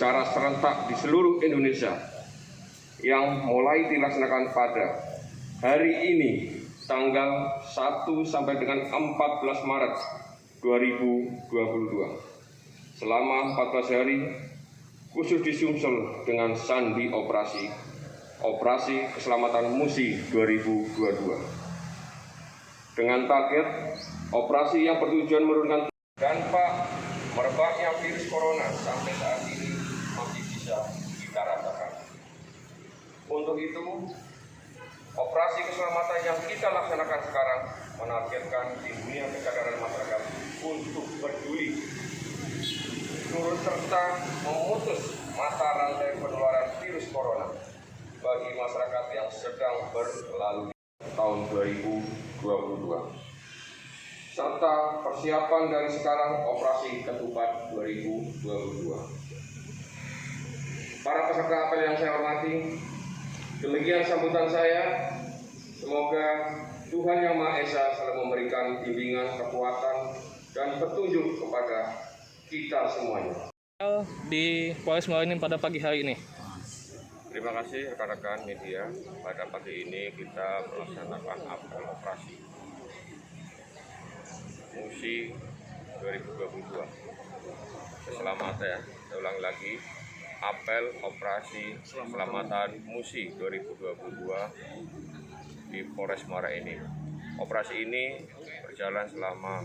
secara serentak di seluruh Indonesia yang mulai dilaksanakan pada hari ini tanggal 1 sampai dengan 14 Maret 2022. Selama 14 hari khusus disumsel dengan sandi Operasi Keselamatan Musi 2022. Dengan target operasi yang bertujuan menurunkan dampak merebaknya virus corona sampai saat ini masih bisa kita rasakan. Untuk itu, operasi keselamatan yang kita laksanakan sekarang menargetkan di dunia kesadaran masyarakat untuk peduli, turut serta memutus mata rantai penularan virus corona bagi masyarakat yang sedang berlalu tahun 2022, serta persiapan dari sekarang operasi ketupat 2022. Para peserta apel yang saya hormati, demikian sambutan saya. Semoga Tuhan Yang Maha Esa selalu memberikan bimbingan, kekuatan, dan petunjuk kepada kita semuanya. Di Polres Muara Enim pada pagi hari ini. Terima kasih rekan-rekan media. Pada pagi ini kita melaksanakan apel operasi Musi 2022. Keselamatan ya, saya ulang lagi. Apel operasi keselamatan Musi 2022 di Polres Muara Enim. Operasi ini berjalan selama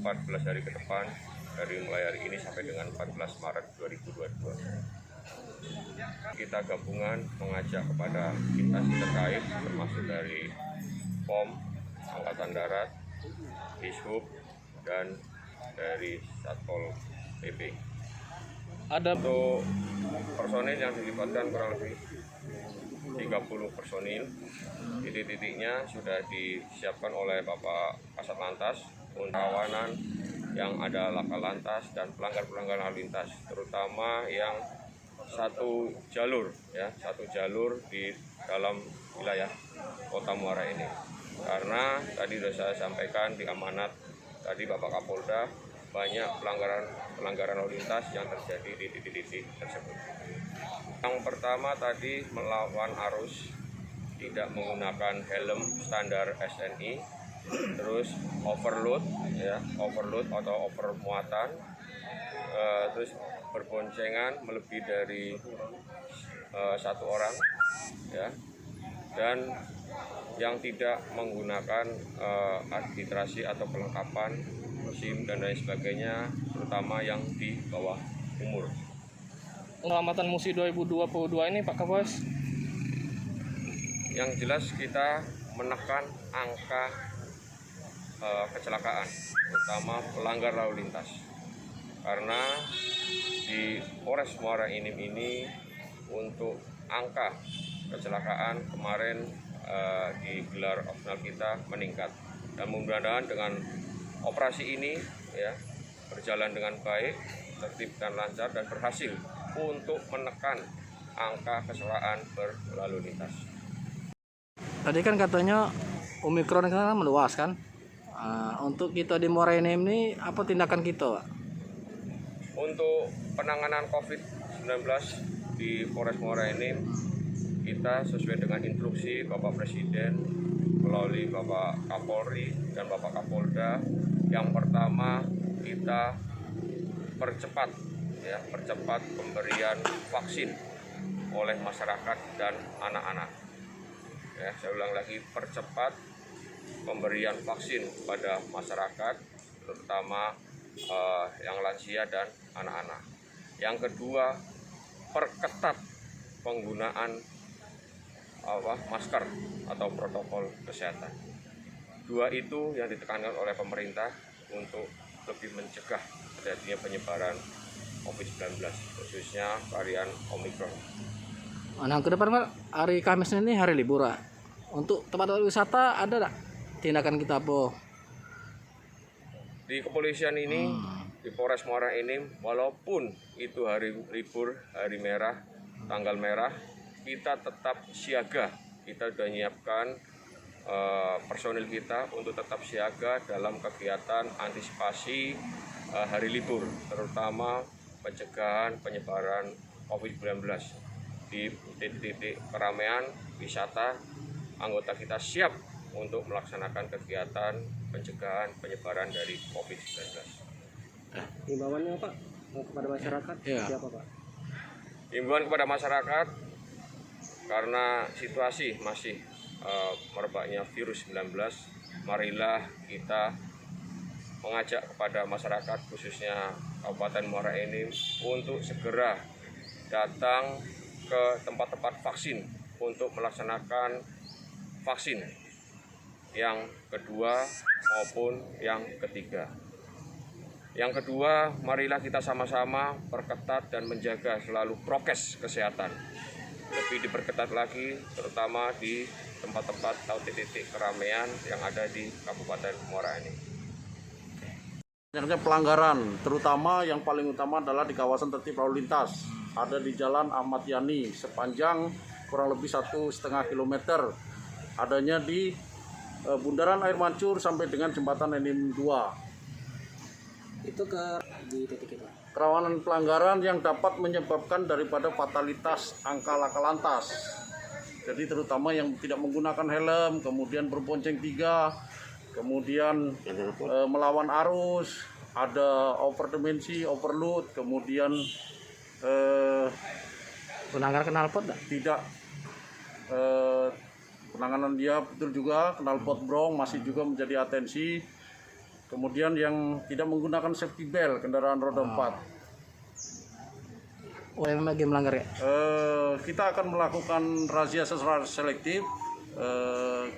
14 hari ke depan, dari mulai hari ini sampai dengan 14 Maret 2022. Kita gabungan mengajak kepada instansi terkait termasuk dari POM, Angkatan Darat, Dishub, dan dari Satpol PP. Ada Untuk personil yang dilibatkan kurang lebih 30 personil. Titik-titiknya sudah disiapkan oleh Bapak Kasat Lantas untuk kawanan yang ada laka lantas dan pelanggar-pelanggar lalu lintas, terutama yang satu jalur di dalam wilayah Kota Muara ini. Karena tadi sudah saya sampaikan di amanat tadi Bapak Kapolda, banyak pelanggaran lalu lintas yang terjadi di titik-titik tersebut. Yang pertama tadi melawan arus, tidak menggunakan helm standar SNI, terus overload atau overmuatan, terus berboncengan melebihi dari satu orang, ya, dan yang tidak menggunakan administrasi atau kelengkapan SIM dan lain sebagainya, terutama yang di bawah umur. penyelamatan Musi 2022 ini Pak Kapolres, yang jelas kita menekan angka kecelakaan, terutama pelanggar lalu lintas. Karena di Polres Muara Enim ini untuk angka kecelakaan kemarin di gelar opsional kita meningkat, dan mudah-mudahan dengan operasi ini ya berjalan dengan baik, tertib dan lancar, dan berhasil untuk menekan angka kecelakaan berlalu lintas. Tadi kan katanya Omikron kan meluas kan. Untuk kita di Muara Enim ini apa tindakan kita, Pak? Untuk penanganan COVID-19 di Polres Muara Enim, kita sesuai dengan instruksi Bapak Presiden melalui Bapak Kapolri dan Bapak Kapolda. Yang pertama, kita percepat pemberian vaksin oleh masyarakat dan anak-anak. Ya, saya ulang lagi, percepat pemberian vaksin pada masyarakat, terutama yang lansia dan anak-anak. Yang kedua, perketat penggunaan masker atau protokol kesehatan. Dua itu yang ditekankan oleh pemerintah untuk lebih mencegah terjadinya penyebaran COVID-19, khususnya varian Omikron. Nah, ke depan Pak, hari Kamis ini hari libur, Pak. Untuk tempat wisata ada tak tindakan kita apa? Di kepolisian ini, di Polres Muara Enim, walaupun itu hari libur, hari merah, tanggal merah, kita tetap siaga. Kita sudah menyiapkan personil kita untuk tetap siaga dalam kegiatan antisipasi hari libur, terutama pencegahan penyebaran COVID-19 di titik-titik keramaian wisata. Anggota kita siap untuk melaksanakan kegiatan pencegahan penyebaran dari COVID-19. Himbauannya Pak kepada masyarakat siapa Pak? Himbauan kepada masyarakat, karena situasi masih merebaknya virus 19, marilah kita mengajak kepada masyarakat khususnya Kabupaten Muara Enim untuk segera datang ke tempat-tempat vaksin untuk melaksanakan vaksin yang kedua maupun yang ketiga. Yang kedua, marilah kita sama-sama perketat dan menjaga selalu prokes kesehatan. Lebih diperketat lagi, terutama di tempat-tempat atau titik-titik keramaian yang ada di Kabupaten Muara Enim. Banyaknya pelanggaran, terutama yang paling utama adalah di kawasan tertib lalu lintas. Ada di Jalan Ahmad Yani sepanjang kurang lebih 1,5 km. Adanya di Bundaran Air Mancur sampai dengan Jembatan Enim 2. Itu di titik itu. Kerawanan pelanggaran yang dapat menyebabkan daripada fatalitas angka laka lantas. Jadi terutama yang tidak menggunakan helm, kemudian berbonceng 3, kemudian melawan arus, ada overdimensi, overload, kemudian Pelanggar knalpot enggak? tidak penanganan dia betul juga, knalpot brong masih juga menjadi atensi. Kemudian yang tidak menggunakan safety belt kendaraan roda 4. Oh, memang lagi melanggar ya? Kita akan melakukan razia secara selektif.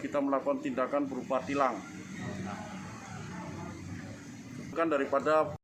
Kita melakukan tindakan berupa tilang. Bukan daripada